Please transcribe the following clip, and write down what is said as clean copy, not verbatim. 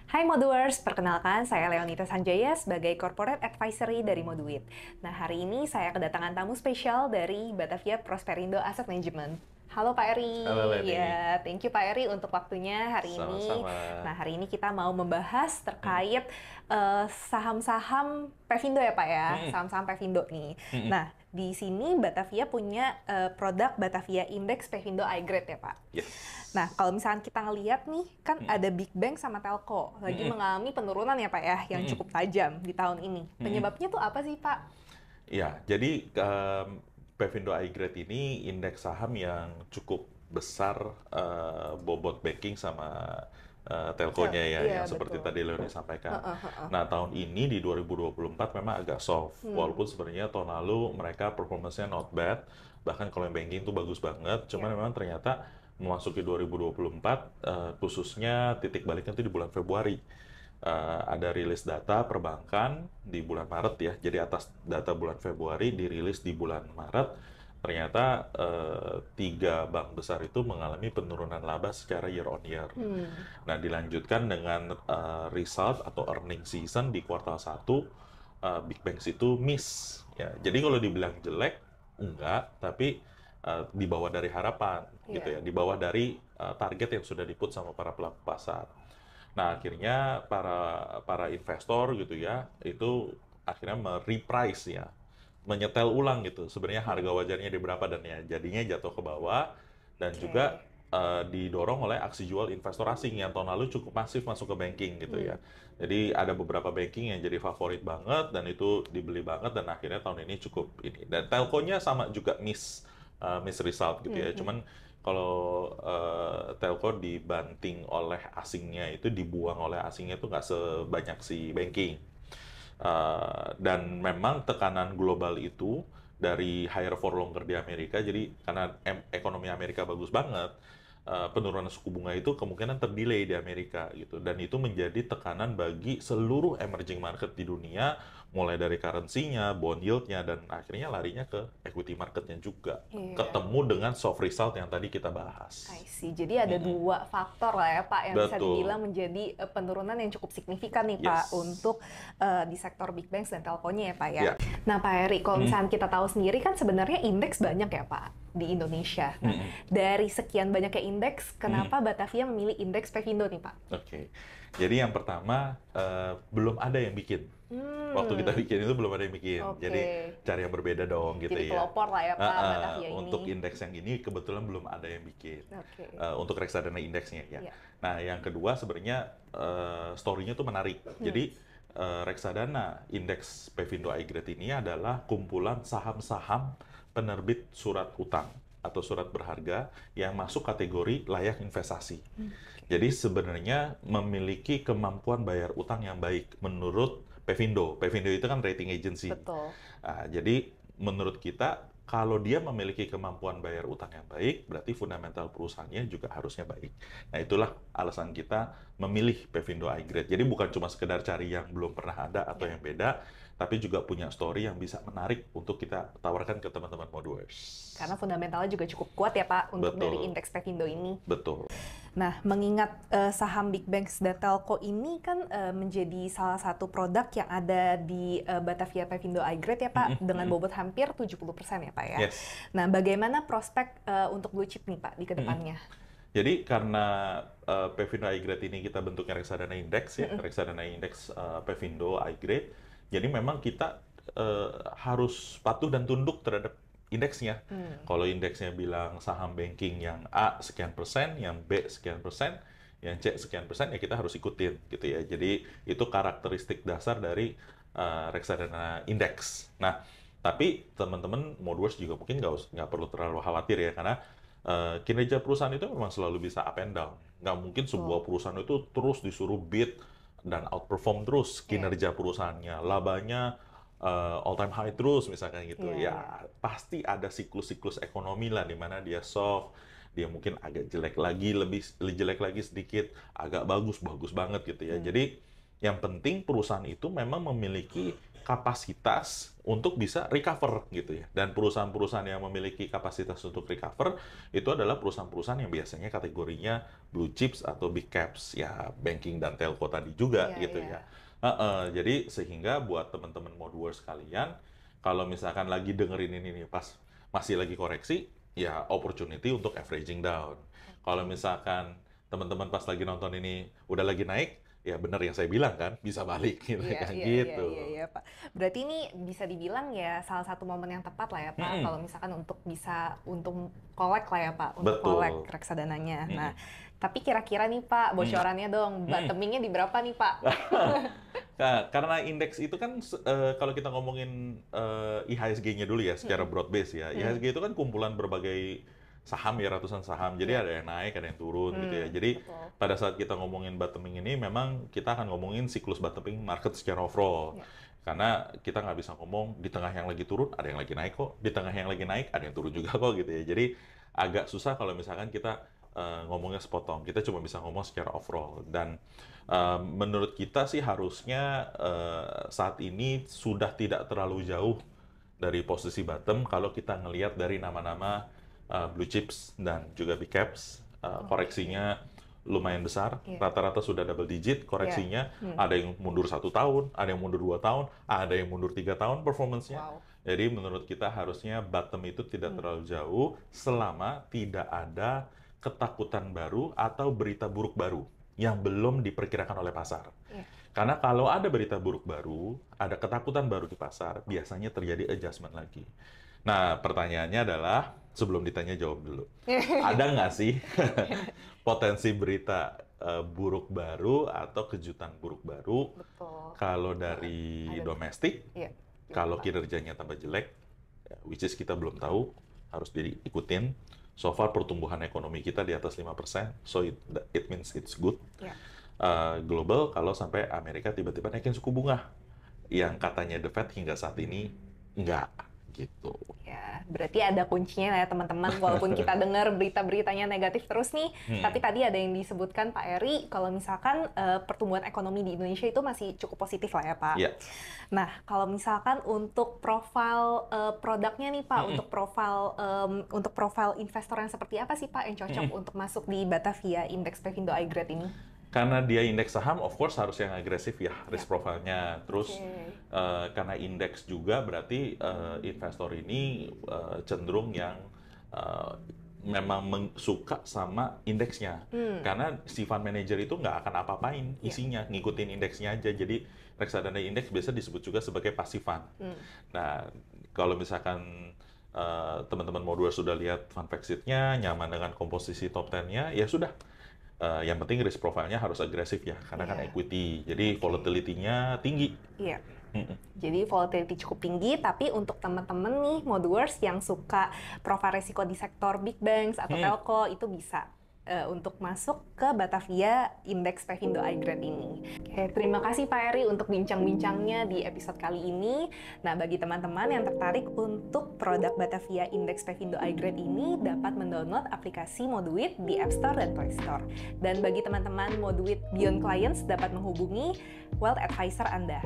Hai Moduers, perkenalkan saya Leonita Sanjaya sebagai Corporate Advisory dari Moduit. Nah, hari ini saya kedatangan tamu spesial dari Batavia Prosperindo Asset Management. Halo Pak Eri, Halo Leni, ya thank you Pak Eri untuk waktunya hari ini. sama-sama. Nah, hari ini kita mau membahas Mm, terkait saham-saham Pevindo ya Pak ya, mm, saham-saham Pevindo nih. mm. Nah, di sini Batavia punya produk Batavia Index Pevindo iGrade ya Pak. Yes. Nah, kalau misalkan kita ngelihat nih, kan Mm, ada Big Bang sama Telco lagi mm, mengalami penurunan ya Pak ya, yang mm, cukup tajam di tahun ini. mm. Penyebabnya tuh apa sih Pak? Ya, jadi Pevindo iGrade ini indeks saham yang cukup besar bobot backing sama telkonya ya, Iya yang seperti betul. tadi Leoni sampaikan. Heeh, heeh. Nah, tahun ini di 2024 memang agak soft, Hmm, walaupun sebenarnya tahun lalu mereka performance-nya not bad, bahkan kalau yang banking itu bagus banget, cuman ya. memang ternyata memasuki 2024, khususnya titik baliknya itu di bulan Februari. Ada rilis data perbankan di bulan Maret ya. Jadi atas data bulan Februari dirilis di bulan Maret, ternyata tiga bank besar itu mengalami penurunan laba secara year on year. Hmm, Nah, dilanjutkan dengan result atau earning season di kuartal satu, Big Banks itu miss. Ya, jadi kalau dibilang jelek, enggak, tapi di bawah dari harapan gitu ya, iya. di bawah dari target yang sudah diput sama para pelaku pasar. Nah, akhirnya para para investor gitu ya, itu akhirnya mereprice ya, menyetel ulang gitu. Sebenarnya harga Hmm, wajarnya di berapa dan ya jadinya jatuh ke bawah dan juga oke. didorong oleh aksi jual investor asing yang tahun lalu cukup masif masuk ke banking gitu Hmm, ya. Jadi ada beberapa banking yang jadi favorit banget dan itu dibeli banget dan akhirnya tahun ini cukup ini. Dan telkonya sama juga miss result gitu ya. hmm. Cuman kalau telco dibanting oleh asingnya itu dibuang oleh asingnya itu nggak sebanyak si banking. Dan memang tekanan global itu dari higher for longer di Amerika, jadi karena ekonomi Amerika bagus banget, penurunan suku bunga itu kemungkinan terdelay di Amerika gitu, dan itu menjadi tekanan bagi seluruh emerging market di dunia, mulai dari currency-nya, bond yield-nya, dan akhirnya larinya ke equity market-nya juga. Iya. Ketemu dengan soft result yang tadi kita I bahas. see. Jadi ada Mm-mm. dua faktor lah ya Pak yang bisa dibilang Betul. menjadi penurunan yang cukup signifikan nih Pak Yes. untuk di sektor Big Banks dan telkonya ya Pak ya. Ya. Nah Pak Eri, kalau Mm. misalnya kita tahu sendiri kan sebenarnya indeks banyak ya Pak di Indonesia. Nah Mm-mm. dari sekian banyaknya indeks, Mm. kenapa Batavia memilih indeks Pevindo nih Pak? Oke, jadi yang pertama belum ada yang bikin. Waktu kita Hmm, bikin itu belum ada yang bikin. oke. Jadi cari yang berbeda dong gitu Jadi ya. pelopor lah ya Pak Batavia Untuk ini. indeks yang ini kebetulan belum ada yang bikin. Oke. Untuk reksadana indeksnya ya. Ya. Nah yang kedua sebenarnya story-nya tuh menarik. Hmm. Jadi reksadana indeks Pevindo iGrade ini adalah kumpulan saham-saham penerbit surat utang atau surat berharga yang masuk kategori layak investasi. Jadi sebenarnya memiliki kemampuan bayar utang yang baik menurut Pevindo. Pevindo itu kan rating agency. Betul. Jadi menurut kita kalau dia memiliki kemampuan bayar utang yang baik, berarti fundamental perusahaannya juga harusnya baik. Nah itulah alasan kita memilih Pevindo iGrade. Jadi bukan cuma sekedar cari yang belum pernah ada atau Ya. yang beda, tapi juga punya story yang bisa menarik untuk kita tawarkan ke teman-teman Moduers. Karena fundamentalnya juga cukup kuat ya Pak untuk dari Betul, indeks Pevindo ini. betul. Nah, mengingat saham Big Banks dan Telco ini kan menjadi salah satu produk yang ada di Batavia Pevindo iGrade ya Pak, Mm-mm, dengan mm-mm. bobot hampir 70% ya Pak ya. Yes. Nah, bagaimana prospek untuk blue chip nih Pak di Mm-mm. kedepannya? Jadi karena Pevindo iGrade ini kita bentuknya reksadana indeks ya, reksadana indeks Pevindo iGrade. Jadi memang kita harus patuh dan tunduk terhadap indeksnya. Kalau indeksnya bilang saham banking yang A sekian persen, yang B sekian persen, yang C sekian persen, ya kita harus ikutin gitu ya. Jadi itu karakteristik dasar dari reksadana indeks. Nah, tapi teman-teman Modwers juga mungkin nggak perlu terlalu khawatir ya, karena kinerja perusahaan itu memang selalu bisa up and down. Nggak mungkin sebuah Betul. perusahaan itu terus disuruh beat dan outperform terus Iya, kinerja perusahaannya. Labanya all time high terus misalkan gitu. iya, iya. Ya pasti ada siklus-siklus ekonomi lah di mana dia soft, dia mungkin agak jelek lagi, lebih jelek lagi sedikit, agak bagus, bagus banget gitu ya. Jadi yang penting perusahaan itu memang memiliki kapasitas untuk bisa recover gitu ya. Dan perusahaan-perusahaan yang memiliki kapasitas untuk recover itu adalah perusahaan-perusahaan yang biasanya kategorinya blue chips atau big caps, ya banking dan telco tadi juga gitu ya. Jadi sehingga buat teman-teman Modwars kalian, kalau misalkan lagi dengerin ini nih pas masih lagi koreksi, ya opportunity untuk averaging down. Kalau misalkan teman-teman pas lagi nonton ini udah lagi naik, ya benar yang saya bilang kan, bisa balik gitu kan gitu. Iya, Pak. Berarti ini bisa dibilang ya salah satu momen yang tepat lah ya Pak, kalau misalkan untuk bisa untung collect lah ya Pak, untuk collect reksadananya. Nah, tapi kira-kira nih Pak, bocorannya dong, bottoming-nya di berapa nih Pak? Nah, karena indeks itu kan kalau kita ngomongin IHSG-nya dulu ya, secara broad base ya. IHSG itu kan kumpulan berbagai saham ya, ratusan saham. Jadi ada yang naik, ada yang turun gitu ya. Jadi pada saat kita ngomongin bottoming ini, memang kita akan ngomongin siklus bottoming market secara overall. Karena kita nggak bisa ngomong di tengah yang lagi turun, ada yang lagi naik kok. Di tengah yang lagi naik, ada yang turun juga kok gitu ya. Jadi agak susah kalau misalkan kita ngomongnya sepotong. Kita cuma bisa ngomong secara overall. Dan menurut kita sih harusnya saat ini sudah tidak terlalu jauh dari posisi bottom kalau kita ngelihat dari nama-nama blue chips dan juga big caps, koreksinya lumayan besar, rata-rata sudah double digit koreksinya, ada yang mundur 1 tahun, ada yang mundur 2 tahun, ada yang mundur 3 tahun performance-nya. Jadi menurut kita harusnya bottom itu tidak terlalu jauh selama tidak ada ketakutan baru atau berita buruk baru yang belum diperkirakan oleh pasar. Karena kalau ada berita buruk baru, ada ketakutan baru di pasar, biasanya terjadi adjustment lagi. Nah, pertanyaannya adalah, sebelum ditanya jawab dulu. Ada nggak sih potensi berita buruk baru atau kejutan buruk baru? Kalau dari domestik, kalau kinerjanya tambah jelek, which is kita belum tahu, harus diikutin. So far pertumbuhan ekonomi kita di atas 5%, so it means it's good. Global, kalau sampai Amerika tiba-tiba naikin suku bunga, yang katanya The Fed hingga saat ini enggak. Gitu. Ya, berarti ada kuncinya ya teman-teman, walaupun kita dengar berita-beritanya negatif terus nih, tapi tadi ada yang disebutkan Pak Eri, kalau misalkan pertumbuhan ekonomi di Indonesia itu masih cukup positif lah ya Pak. Nah, kalau misalkan untuk profil produknya nih Pak, untuk profil investor yang seperti apa sih Pak yang cocok untuk masuk di Batavia Index Pevindo iGrade ini? Karena dia indeks saham, of course harus yang agresif ya, risk profile-nya. Terus karena indeks juga berarti investor ini cenderung yang memang suka sama indeksnya. Karena si fund manager itu nggak akan apa-apain isinya, ngikutin indeksnya aja. Jadi reksadana indeks biasa disebut juga sebagai passive fund. Nah, kalau misalkan teman-teman Modwars sudah lihat fund fact sheet-nya, nyaman dengan komposisi top 10-nya, ya sudah. Yang penting risk profile-nya harus agresif ya, karena kan equity, jadi volatility-nya tinggi. Jadi volatility cukup tinggi, tapi untuk teman-teman nih Modwars yang suka profil risiko di sektor big banks atau telco, itu bisa untuk masuk ke Batavia Index Pevindo iGrade ini. Oke, terima kasih Pak Eri untuk bincang-bincangnya di episode kali ini. Nah, bagi teman-teman yang tertarik untuk produk Batavia Index Pevindo iGrade ini, dapat mendownload aplikasi Moduit di App Store dan Play Store. Dan bagi teman-teman Moduit Beyond Clients, dapat menghubungi Wealth Advisor Anda.